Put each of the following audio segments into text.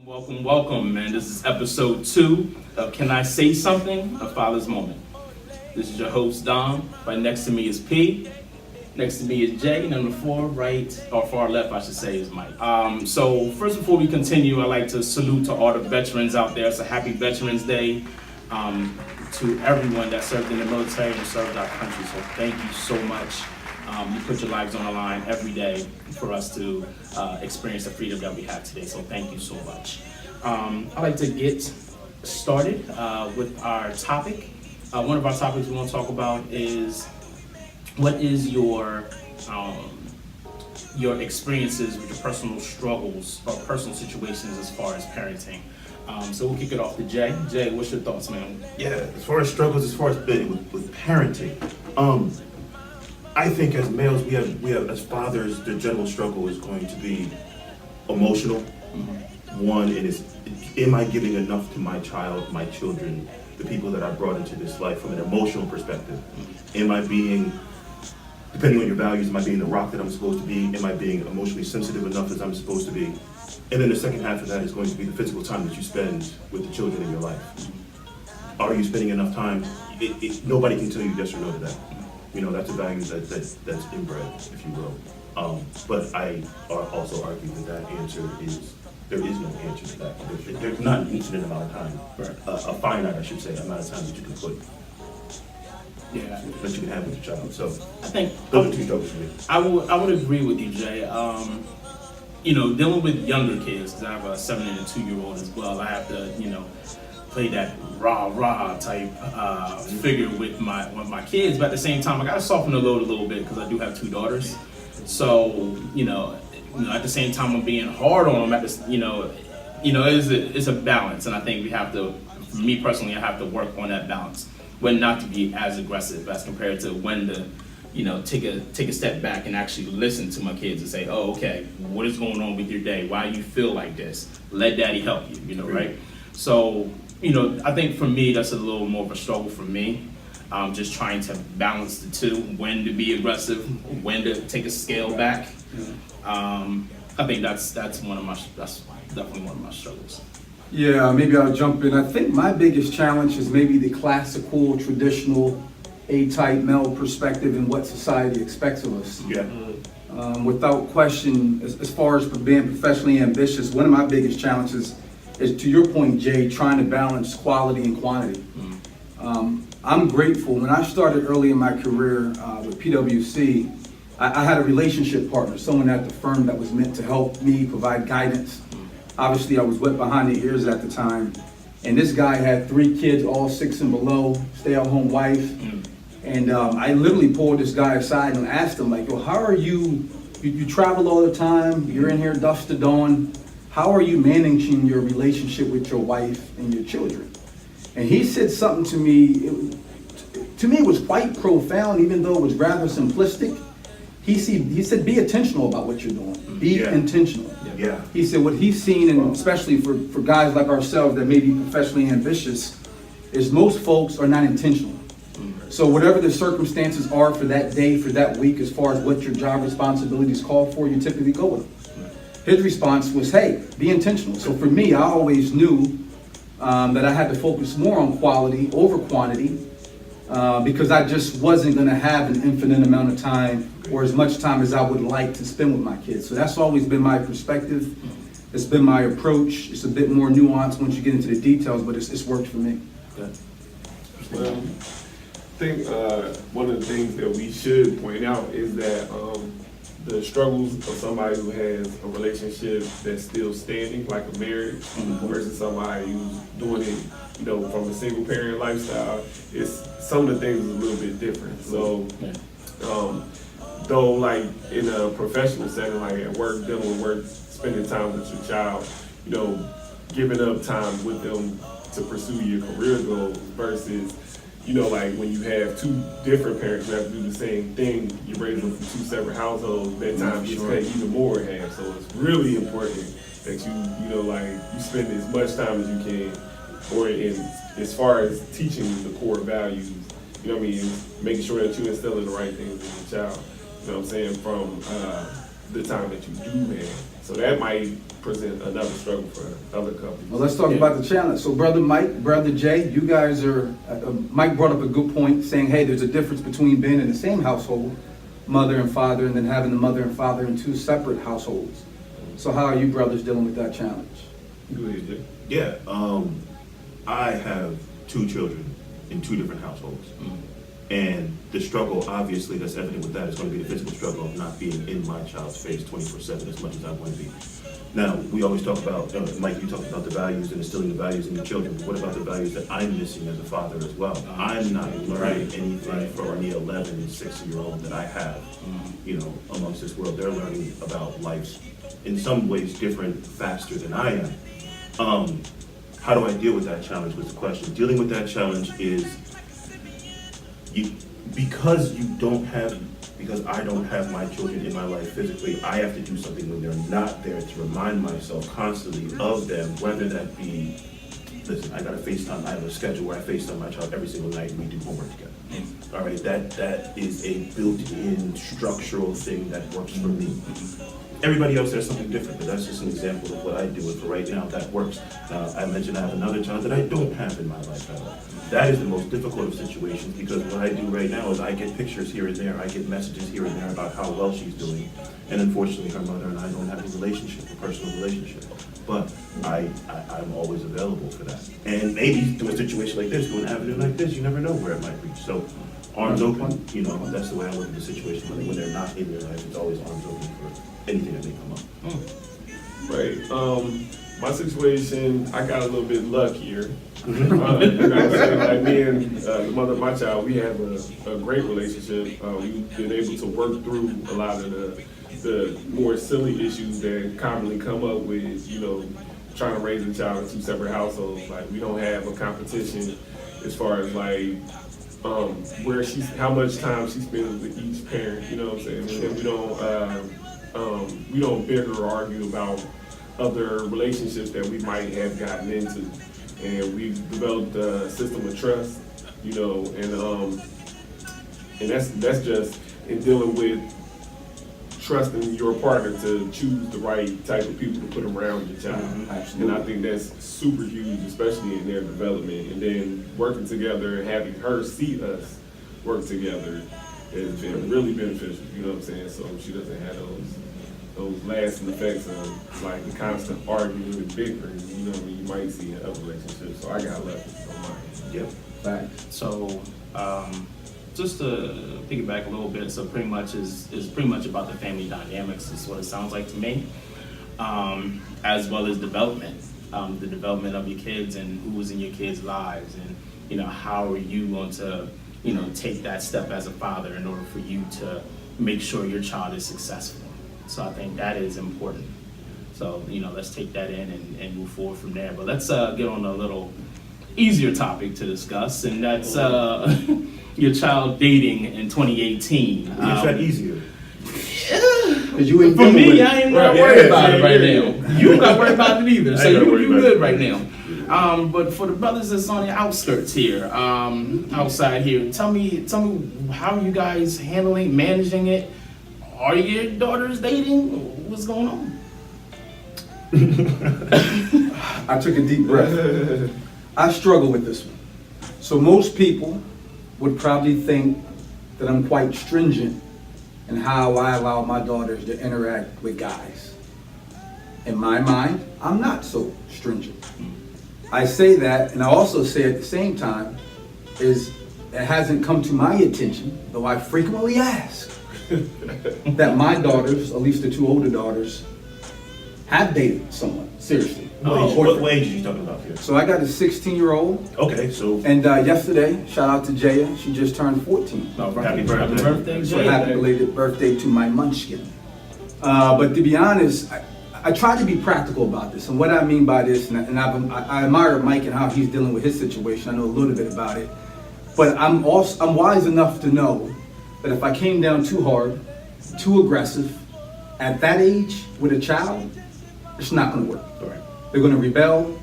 Welcome, welcome, man. This is episode 2 of Can I Say Something? A Father's Moment. This is your host, Dom. Right next to me is P. Next to me is Jay. Number 4, right, or far left, I should say, is Mike. So first, before we continue, I'd like to salute to all the veterans out there. It's a happy Veterans Day to everyone that served in the military and served our country. So thank you so much. You put your lives on the line every day for us to experience the freedom that we have today. So thank you so much. I'd like to get started with our topic. One of our topics we want to talk about is what is your experiences with your personal struggles or personal situations as far as parenting. So we'll kick it off to Jay. Jay, what's your thoughts, man? Yeah, as far as struggles, as far as with parenting, I think as males, we have as fathers, the general struggle is going to be emotional. One, it is, am I giving enough to my child, my children, the people that I brought into this life from an emotional perspective? Am I being, depending on your values, am I being the rock that I'm supposed to be? Am I being emotionally sensitive enough as I'm supposed to be? And then the second half of that is going to be the physical time that you spend with the children in your life. Are you spending enough time? Nobody can tell you yes or no to that. You know, that's a value that's inbred, if you will. But I also argue that answer is, there is no answer to that. There's not an infinite amount of time, a finite, I should say, amount of time that you can put, that you can have with your child. So I think those are two struggles for me. I would agree with you, Jay. You know, dealing with younger kids, because I have a 7 and a 2-year-old as well, I have to, you know, play that rah type figure with my kids, but at the same time I gotta soften the load a little bit because I do have 2 daughters. So you know, at the same time I'm being hard on them. At this, it's a balance, and I think we have to. For me personally, I have to work on that balance when not to be as aggressive as compared to when to, take a step back and actually listen to my kids and say, oh, okay, what is going on with your day? Why do you feel like this? Let daddy help you, right? So, I think for me, that's a little more of a struggle for me. Just trying to balance the two, when to be aggressive, when to take a scale back. I think that's definitely one of my struggles. Yeah, maybe I'll jump in. I think my biggest challenge is maybe the classical, traditional, A-type male perspective and what society expects of us. Yeah. Without question, as far as being professionally ambitious, one of my biggest challenges is, to your point, Jay, trying to balance quality and quantity. I'm grateful. When I started early in my career with PwC, I had a relationship partner, someone at the firm that was meant to help me provide guidance. Obviously, I was wet behind the ears at the time. And this guy had 3 kids, all 6 and below, stay-at-home wife. And I literally pulled this guy aside and asked him, like, yo, how are you travel all the time, you're in here dusk to dawn. How are you managing your relationship with your wife and your children? And he said something to me, it was quite profound, even though it was rather simplistic. He said, be intentional about what you're doing. Be intentional. Yeah. He said what he's seen, and especially for guys like ourselves that may be professionally ambitious, is most folks are not intentional. So whatever the circumstances are for that day, for that week, as far as what your job responsibilities call for, you typically go with them. His response was, hey, be intentional. So for me, I always knew that I had to focus more on quality over quantity because I just wasn't going to have an infinite amount of time or as much time as I would like to spend with my kids. So that's always been my perspective. It's been my approach. It's a bit more nuanced once you get into the details, but it's worked for me. Well, I think one of the things that we should point out is that the struggles of somebody who has a relationship that's still standing, like a marriage, versus somebody who's doing it, from a single parent lifestyle, some of the things is a little bit different. So, though, like in a professional setting, like at work, dealing with work, spending time with your child, giving up time with them to pursue your career goals versus, like when you have 2 different parents who have to do the same thing, you raise them from 2 separate households, that time gets cut even more in half. So it's really important that you spend as much time as you can, or as far as teaching the core values, making sure that you instill in the right things in your child, from the time that you do have. So that might present another struggle for other couples. Well, let's talk about the challenge. So Brother Mike, Brother Jay, you guys are, Mike brought up a good point saying, hey, there's a difference between being in the same household, mother and father, and then having the mother and father in two separate households. So how are you brothers dealing with that challenge? Go ahead, Jay. Yeah, I have 2 children in 2 different households. And the struggle, obviously, that's evident with that is going to be the physical struggle of not being in my child's face 24/7 as much as I want to be. Now, we always talk about, Mike, you talked about the values and instilling the values in the children, but what about the values that I'm missing as a father as well? I'm not learning anything from the 11 and 6-year-old that I have, you know, amongst this world. They're learning about life in some ways different, faster than I am. How do I deal with that challenge was the question. Dealing with that challenge is, because I don't have my children in my life physically, I have to do something when they're not there to remind myself constantly of them, whether that be, listen, I got a FaceTime, I have a schedule where I FaceTime my child every single night and we do homework together. All right, that is a built-in structural thing that works for me. Everybody else has something different, but that's just an example of what I do, and for right now, that works. Now, I mentioned I have another child that I don't have in my life at all. That is the most difficult of situations, because what I do right now is I get pictures here and there, I get messages here and there about how well she's doing, and unfortunately, her mother and I don't have a relationship, a personal relationship. But I'm always available for that. And maybe through a situation like this, through an avenue like this, you never know where it might reach. So, arms open, you know, that's the way I look at the situation. When they're not in your life, it's always arms open for anything that may come up. Right. My situation, I got a little bit luckier. You know what I'm saying? Like me and the mother of my child, we have a great relationship. We've been able to work through a lot of the more silly issues that commonly come up with, you know, trying to raise a child in 2 separate households. Like, we don't have a competition as far as like how much time she spends with each parent. You know what I'm saying? And we don't bicker or argue about other relationships that we might have gotten into, and we've developed a system of trust, you know, and that's just in dealing with trusting your partner to choose the right type of people to put around your child. And I think that's super huge, especially in their development. And then working together and having her see us work together has been really beneficial, you know what I'm saying? So she doesn't have those lasting effects of like the constant arguing and bickering, you know, you might see in other relationships. So I got lucky on mine. Yep. Thanks. So, just to piggyback a little bit, so pretty much is pretty much about the family dynamics is what it sounds like to me, as well as development, the development of your kids and who's in your kids' lives, and you know, how are you going to, you know, take that step as a father in order for you to make sure your child is successful. So I think that is important. So, you know, let's take that in and move forward from there. But let's get on a little easier topic to discuss, and that's your child dating in 2018. It's that easier. You ain't For dealing with me, it. I ain't not Right, worried yeah, about it yeah, right yeah. now. You not worried about it either, I so ain't not worried you about good it. right now. But for the brothers that's on the outskirts here, outside here, tell me how you guys managing it. Are your daughters dating? What's going on? I took a deep breath. I struggle with this one. So most people would probably think that I'm quite stringent in how I allow my daughters to interact with guys. In my mind, I'm not so stringent. I say that, and I also say at the same time, is it hasn't come to my attention, though I frequently ask, that my daughters, at least the 2 older daughters, have dated someone, seriously. What age are you talking about here? So I got a 16-year-old, Okay, so and yesterday, shout out to Jaya, she just turned 14. happy birthday. birthday, So Jay. happy belated birthday to my munchkin. But to be honest, I try to be practical about this, and what I mean by this, and I admire Mike and how he's dealing with his situation. I know a little bit about it, but I'm wise enough to know that if I came down too hard, too aggressive, at that age with a child, it's not going to work. Right. They're going to rebel.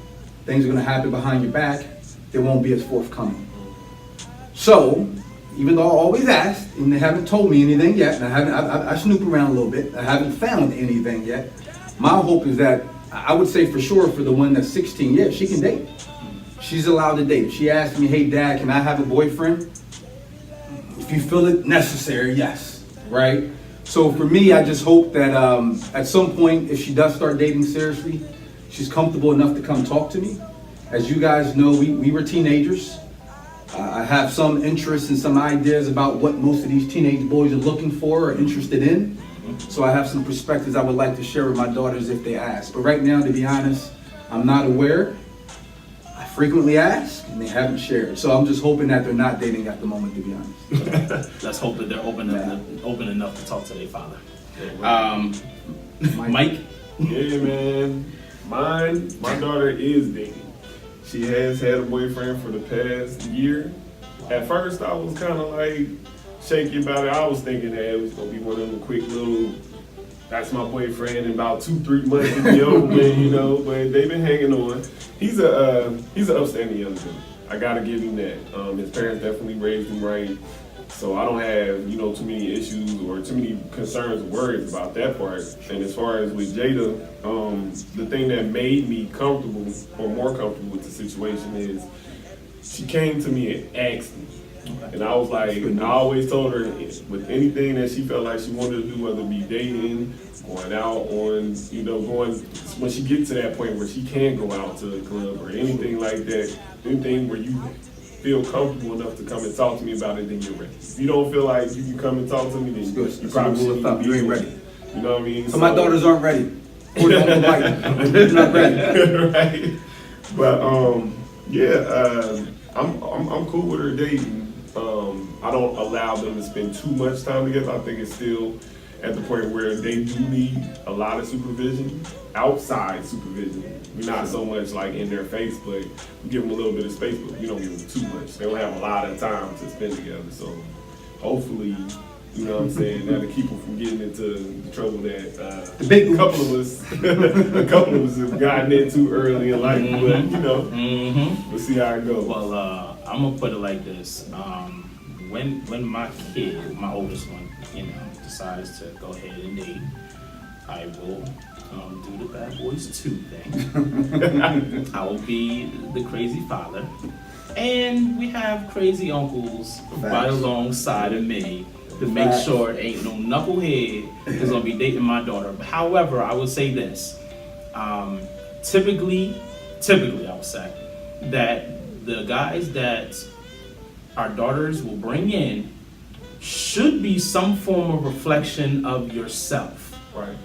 Things are going to happen behind your back. They won't be as forthcoming. So, even though I always ask, and they haven't told me anything yet, and I snoop around a little bit, I haven't found anything yet, My hope is that, I would say for sure for the one that's 16, yeah, she can date. She's allowed to date. If she asks me, hey dad, can I have a boyfriend? If you feel it necessary, yes, right? So for me, I just hope that at some point, if she does start dating seriously, she's comfortable enough to come talk to me. As you guys know, we were teenagers. I have some interests and some ideas about what most of these teenage boys are looking for or interested in. So I have some perspectives I would like to share with my daughters if they ask. But right now, to be honest, I'm not aware. I frequently ask, and they haven't shared. So I'm just hoping that they're not dating at the moment, to be honest. Let's hope that they're open enough to talk to their father. Mike? Yeah, man. My daughter is dating. She has had a boyfriend for the past year. At first, I was kind of like shaky about it. I was thinking that it was gonna be one of them quick little, that's my boyfriend in about 2-3 months to be over with, you know. But they've been hanging on. He's an upstanding young dude. I gotta give him that. His parents definitely raised him right. So I don't have, you know, too many issues or too many concerns or worries about that part. And as far as with Jada, the thing that made me comfortable or more comfortable with the situation is she came to me and asked me. And I was like, I always told her with anything that she felt like she wanted to do, whether it be dating, going out on, you know, when she gets to that point where she can go out to a club or anything like that, anything where you feel comfortable enough to come and talk to me about it, then you're ready. If you don't feel like you can come and talk to me, then you probably shouldn't be You ain't ready. You know what I mean? So my daughters aren't ready. Or they don't like it. They're not ready. Right. But yeah, I'm cool with her dating. I don't allow them to spend too much time together. I think it's still at the point where they do need a lot of supervision, outside supervision. We're not so much like in their face, but we give them a little bit of space, but we don't give them too much. They don't have a lot of time to spend together. So hopefully, you know what I'm saying, that'll keep them from getting into the trouble that a couple of us have gotten into early in life. But you know, we'll see how it goes. Well, I'm gonna put it like this. When my kid, my oldest one, you know, decides to go ahead and date, I will do the Bad Boys 2 thing. I will be the crazy father. And we have crazy uncles right alongside of me to make sure ain't no knucklehead is gonna be dating my daughter. However, I would say this. Typically, I would say that the guys that our daughters will bring in should be some form of reflection of yourself. Right.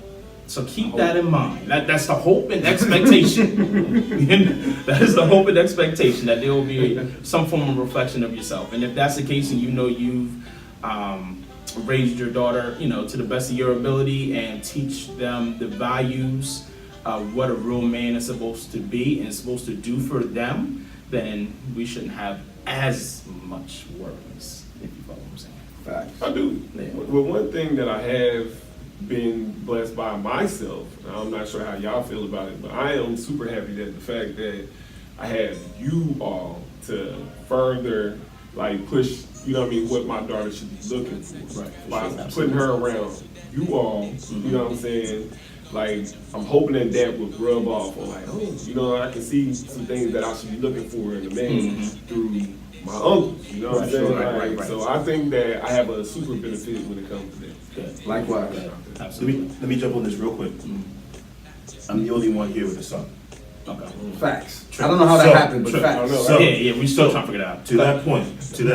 So keep that in mind. That's the hope and expectation. That is the hope and expectation that there will be some form of reflection of yourself. And if that's the case, and you know you've raised your daughter, you know, to the best of your ability, and teach them the values of what a real man is supposed to be and supposed to do for them, then we shouldn't have as much worries. If you follow what I'm saying. Facts. I do. Yeah. Well, one thing that I have been blessed by myself, I'm not sure how y'all feel about it, but I am super happy that the fact that I have you all to further like push, you know what I mean, what my daughter should be looking for. Right. By putting her around you all, you know what I'm saying? Like, I'm hoping that would rub off on like, oh, you know, I can see some things that I should be looking for in a man through my uncles, you know what I'm saying? Right. So I think that I have a super benefit when it comes to that. Good. Likewise. Good. Let Absolutely. me jump on this real quick. I'm the only one here with a son. Okay. Facts. I don't know how that So- happened, but so- facts. so- Yeah, we still trying to figure it out. To that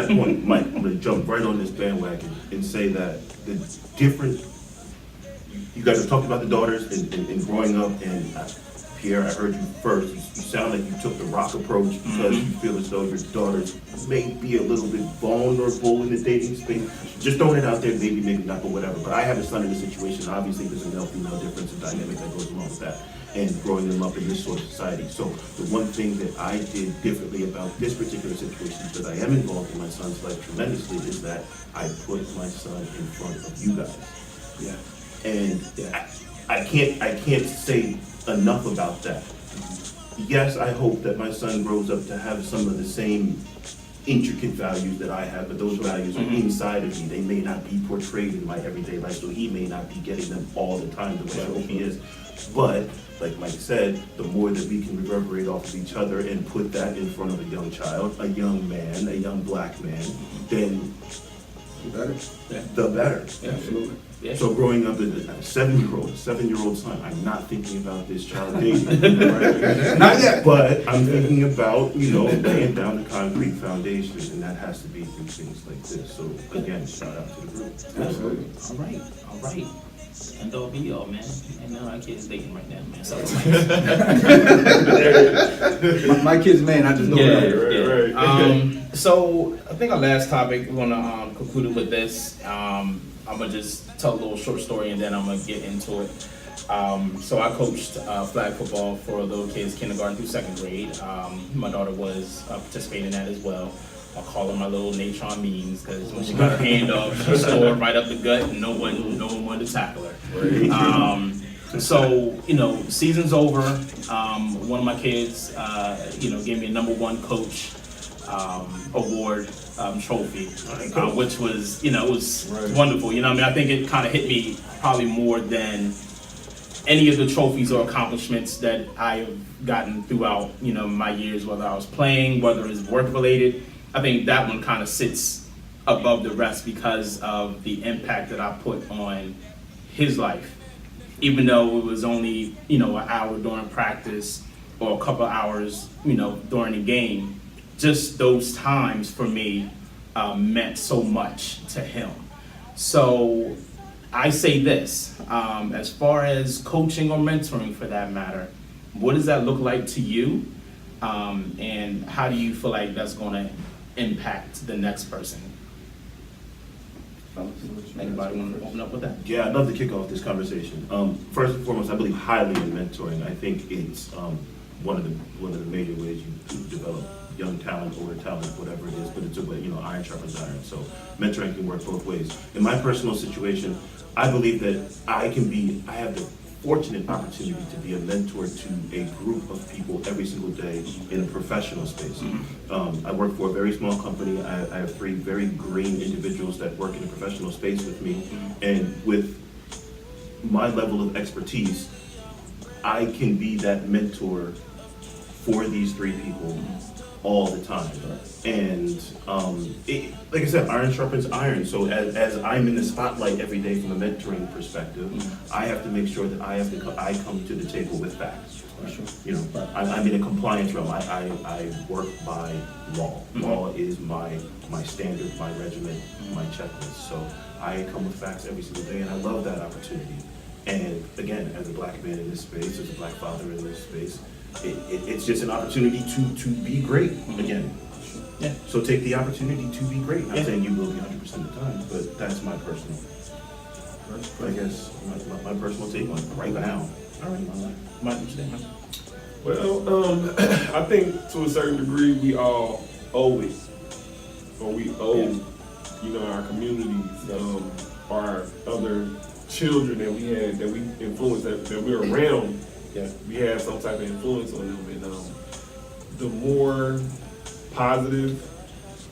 point, Mike, I'm gonna jump right on this bandwagon and say that the different, you guys have talked about the daughters and growing up, and Pierre, I heard you first. You sound like you took the rock approach because you feel as though your daughters may be a little bit vulnerable in the dating space. Just throwing it out there, maybe not, but whatever. But I have a son in this situation. Obviously, there's a male-female difference and dynamic that goes along with that, and growing them up in this sort of society. So the one thing that I did differently about this particular situation, because I am involved in my son's life tremendously, is that I put my son in front of you guys. Yeah. And I can't say enough about that. Yes, I hope that my son grows up to have some of the same intricate values that I have, but those values are inside of me. They may not be portrayed in my everyday life, so he may not be getting them all the time the way I hope he is. But, like Mike said, the more that we can reverberate off of each other and put that in front of a young child, a young man, a young black man, then Better. the better. Yeah. Absolutely. Yeah. So growing up as a 7-year-old son, I'm not thinking about this child dating. Not yet. But I'm thinking about, laying down the concrete foundation, and that has to be through things like this. So again, shout out to the group. Absolutely. All right. And don't be all, man. And now our kids dating right now, man. So My kid's man, I just know yeah, that. Right. So I think our last topic, we're gonna conclude it with this. I'm gonna just tell a little short story and then I'm gonna get into it. So I coached flag football for little kids, kindergarten through second grade. My daughter was participating in that as well. I call her my little Natron Means because when she got her hand up, she scored right up the gut and no one wanted to tackle her. So, season's over. One of my kids, gave me a #1 coach award trophy, which was, it was wonderful. I think it kind of hit me probably more than any of the trophies or accomplishments that I have gotten throughout, my years, whether I was playing, whether it's work related. I think that one kind of sits above the rest because of the impact that I put on his life. Even though it was only, an hour during practice or a couple hours, during the game, just those times for me meant so much to him. So I say this, as far as coaching or mentoring for that matter, what does that look like to you? And how do you feel like that's going to impact the next person? Anybody want to open up with that? Yeah, I'd love to kick off this conversation. First and foremost, I believe highly in mentoring. I think it's one of the major ways you develop young talent, older talent, whatever it is. But it's a way, iron sharpens iron. So mentoring can work both ways. In my personal situation, I believe that I have the fortunate opportunity to be a mentor to a group of people every single day in a professional space. I work for a very small company. I have 3 very green individuals that work in a professional space with me. And with my level of expertise, I can be that mentor for these 3 people all the time. And like I said, iron sharpens iron. So as I'm in the spotlight every day from a mentoring perspective, I have to make sure that I come to the table with facts. I'm in a compliance realm. I work by law. Law is my standard, my regimen, my checklist. So I come with facts every single day, and I love that opportunity. And again, as a black man in this space, as a black father in this space, it's just an opportunity to be great again. Yeah. So take the opportunity to be great. Not saying you will be 100% of the time, but that's my personal, I guess, my personal take on it right now. All right. Mike, what you think, man? Well, I think to a certain degree we all owe it, or we owe, our communities, our other children that we influence, that we're around. Yeah. We have some type of influence on them, and the more positive,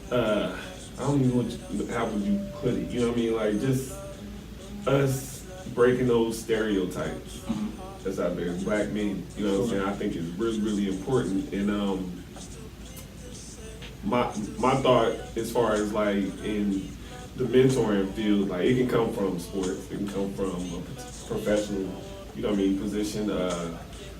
I don't even know how would you put it. You know what I mean? Like just us breaking those stereotypes that's out there, black men. You know what I'm saying? I think is really, really important. And my thought as far as like in the mentoring field, like it can come from sports, it can come from a professional, position.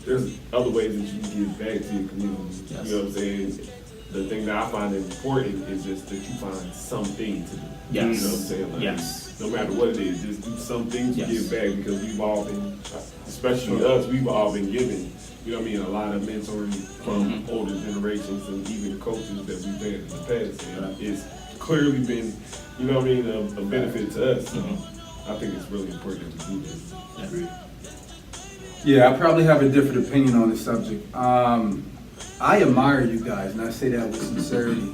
There's other ways that you can give back to your community. Yes. You know what I'm saying? The thing that I find important is just that you find something to do. Yes. You know what I'm saying? Like, Yes. No matter what it is, just do something to Yes. give back, because we've all been, especially us, we've all been given, a lot of mentoring from older generations and even coaches that we've had in the past. And it's clearly been, a benefit to us. So I think it's really important to do this. Yeah. Yeah, I probably have a different opinion on this subject. I admire you guys, and I say that with sincerity.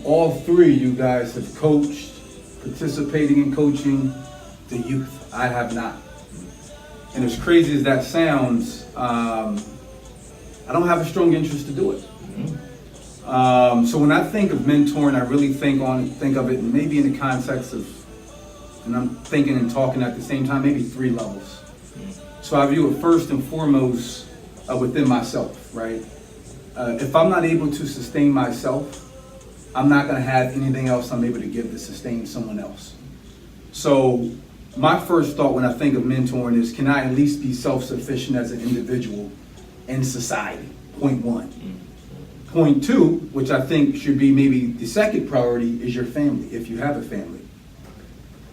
All 3 of you guys have coached, participating in coaching the youth. I have not. And as crazy as that sounds, I don't have a strong interest to do it. So when I think of mentoring, I really think of it maybe in the context of, and I'm thinking and talking at the same time, maybe 3 levels. So I view it first and foremost within myself, right? If I'm not able to sustain myself, I'm not going to have anything else I'm able to give to sustain someone else. So my first thought when I think of mentoring is, can I at least be self-sufficient as an individual in society? Point 1. Point 2, which I think should be maybe the second priority, is your family, if you have a family.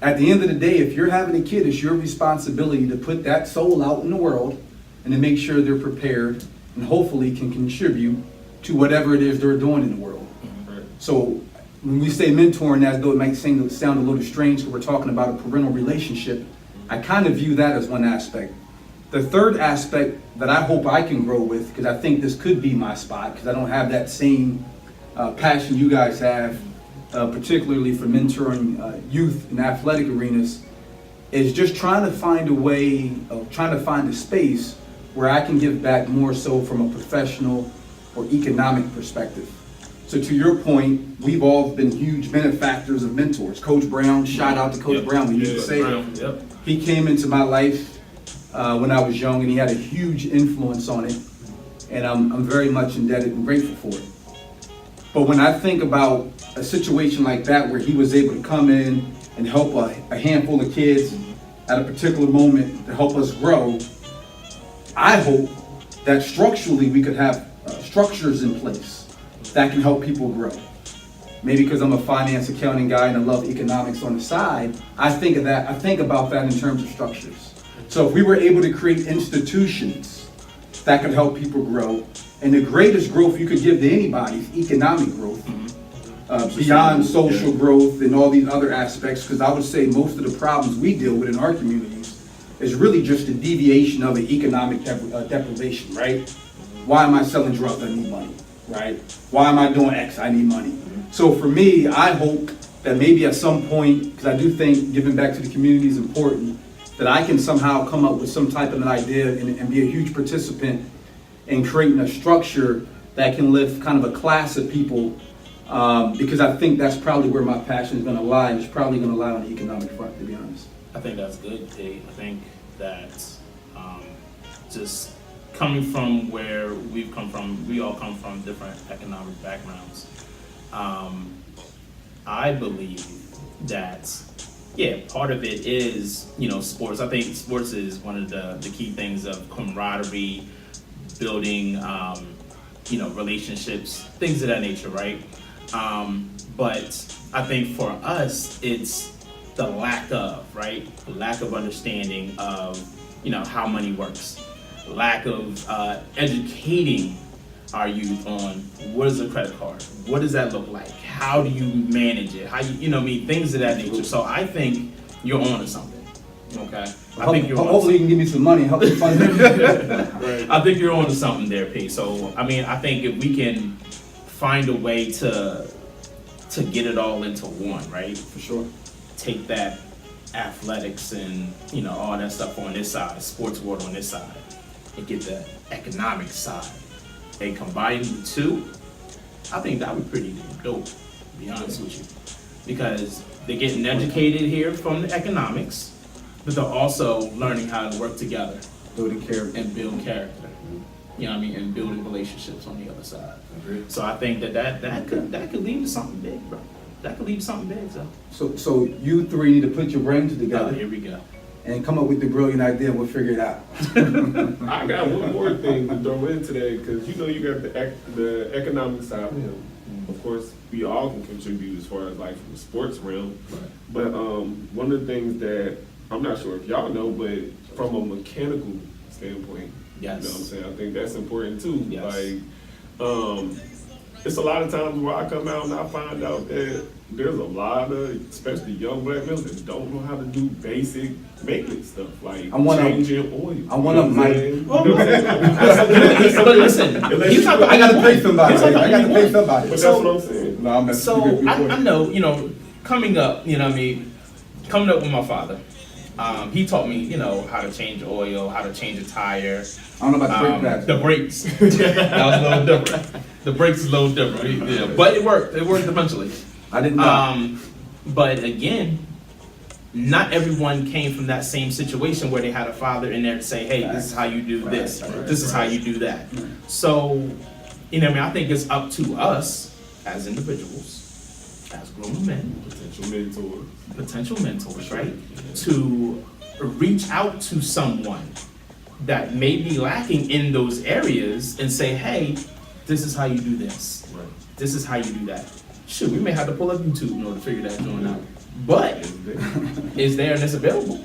At the end of the day, if you're having a kid, it's your responsibility to put that soul out in the world and to make sure they're prepared and hopefully can contribute to whatever it is they're doing in the world. So when we say mentoring, as though it might sound a little strange because we're talking about a parental relationship, I kind of view that as one aspect. The third aspect that I hope I can grow with, because I think this could be my spot, because I don't have that same passion you guys have, particularly for mentoring youth in athletic arenas, is just trying to find a way, trying to find a space where I can give back more so from a professional or economic perspective. So to your point, we've all been huge benefactors of mentors. Coach Brown, shout out to Coach Brown, we used to say it. Yep. He came into my life when I was young, and he had a huge influence on it, and I'm very much indebted and grateful for it. But when I think about a situation like that where he was able to come in and help a handful of kids at a particular moment to help us grow, I hope that structurally we could have structures in place that can help people grow. Maybe because I'm a finance accounting guy and I love economics on the side, I think about that in terms of structures. So if we were able to create institutions that could help people grow, and the greatest growth you could give to anybody is economic growth, beyond social growth and all these other aspects, because I would say most of the problems we deal with in our communities is really just a deviation of an economic deprivation, right? Why am I selling drugs? I need money, right? Why am I doing X? I need money. So for me, I hope that maybe at some point, because I do think giving back to the community is important, that I can somehow come up with some type of an idea and be a huge participant in creating a structure that can lift kind of a class of people, because I think that's probably where my passion is going to lie, and it's probably going to lie on the economic front, to be honest. I think that's good, Tate. I think that just coming from where we've come from, we all come from different economic backgrounds. I believe that, yeah, part of it is, sports. I think sports is one of the key things of camaraderie, building, relationships, things of that nature, right? But I think for us, it's the lack of understanding of, how money works, lack of educating our youth on what is a credit card, what does that look like, how do you manage it, how things of that nature. So I think you're on to something, okay? Hopefully you can give me some money and help me fund it. I think you're on to something there, P. So, I think if we can find a way to get it all into one, right? For sure. Take that athletics and, all that stuff on this side, sports world on this side, and get the economic side. They combine the two, I think that would be pretty dope, to be honest with you. Because they're getting educated here from the economics, but they're also learning how to work together. Building character. And build character. And building relationships on the other side. So I think that could lead to something big, bro. That could lead to something big, So you three need to put your brains together. Here we go. And come up with the brilliant idea, and we'll figure it out. I got one more thing to throw in today, because you got the economic side of him. Of course, we all can contribute as far as like from the sports realm. But one of the things that I'm not sure if y'all know, but from a mechanical standpoint, Yes. you know what I'm saying? I think that's important too. Yes. Like, it's a lot of times where I come out and I find out that there's a lot of, especially young black males, that don't know how to do basic maintenance stuff, like changing oil. I want to, Mike. But listen, I got to pay somebody. But that's what I'm saying. No, I'm so I know, coming up, coming up with my father, he taught me, how to change oil, how to change a tire. I don't know about the brake pads. The brakes. That was a little different. The brakes is a little different. Yeah, but it worked. It worked eventually. I didn't know. But again, not everyone came from that same situation where they had a father in there to say, "Hey, this is how you do this. This is how you do that." So, you know, what I mean, I think it's up to us as individuals, as grown men, potential mentors, right, to reach out to someone that may be lacking in those areas and say, "Hey, this is how you do this. Right. This is how you do that." Shoot, we may have to pull up YouTube in order to figure that joint out. But it's there and it's available.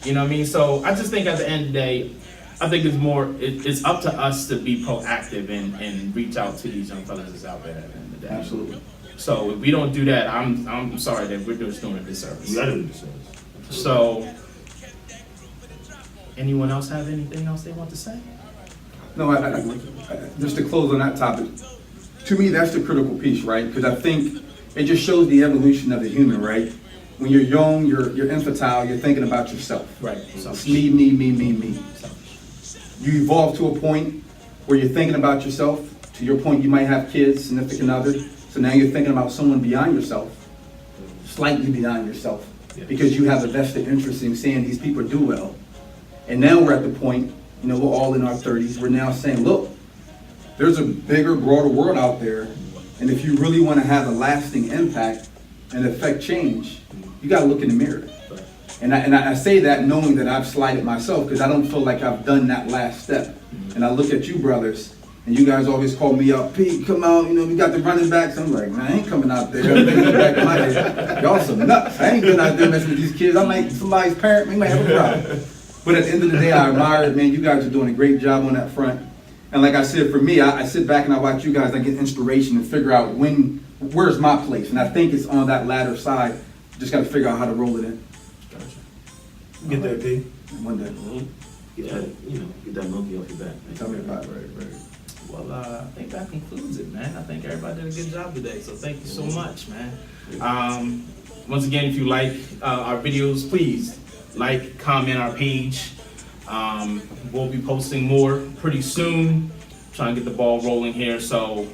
You know what I mean? So I just think at the end of the day, I think it's up to us to be proactive and reach out to these young fellas that's out there at the end of the day. Absolutely. So if we don't do that, I'm sorry that we're just doing a disservice. We gotta do this. So, anyone else have anything else they want to say? No, just to close on that topic, to me, that's the critical piece, right? Because I think it just shows the evolution of the human, right? When you're young, you're infantile, you're thinking about yourself. Right. It's me, me, me, me, me. You evolve to a point where you're thinking about yourself. To your point, you might have kids, significant other. So now you're thinking about someone beyond yourself, slightly beyond yourself, because you have a vested interest in seeing these people do well. And now we're at the point, you know, we're all in our 30s. We're now saying, look, there's a bigger, broader world out there. And if you really want to have a lasting impact and affect change, you got to look in the mirror. And I say that knowing that I've slighted myself because I don't feel like I've done that last step. And I look at you brothers, and you guys always call me up, Pete, come out, you know, we got the running backs. I'm like, man, I ain't coming out there. I'm thinking back in my head, y'all some nuts. I ain't going out there messing with these kids. I might, somebody's parent, we might have a problem. But at the end of the day, I admire it, man. You guys are doing a great job on that front. And like I said, for me, I sit back and I watch you guys, I get inspiration and figure out where's my place. And I think it's on that latter side. Just got to figure out how to roll it in. Get that, P. One day. Get that monkey off your back. Tell me about it. Right. Well, I think that concludes it, man. I think everybody did a good job today, so thank you so much, man. Once again, if you like our videos, please like, comment our page. We'll be posting more pretty soon, trying to get the ball rolling here. So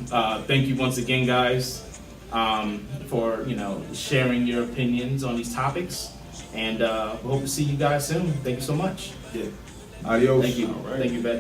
thank you once again, guys, for sharing your opinions on these topics, and we hope to see you guys soon. Thank you so much. Yeah. Adios. Thank you. All right. Thank you, Bet.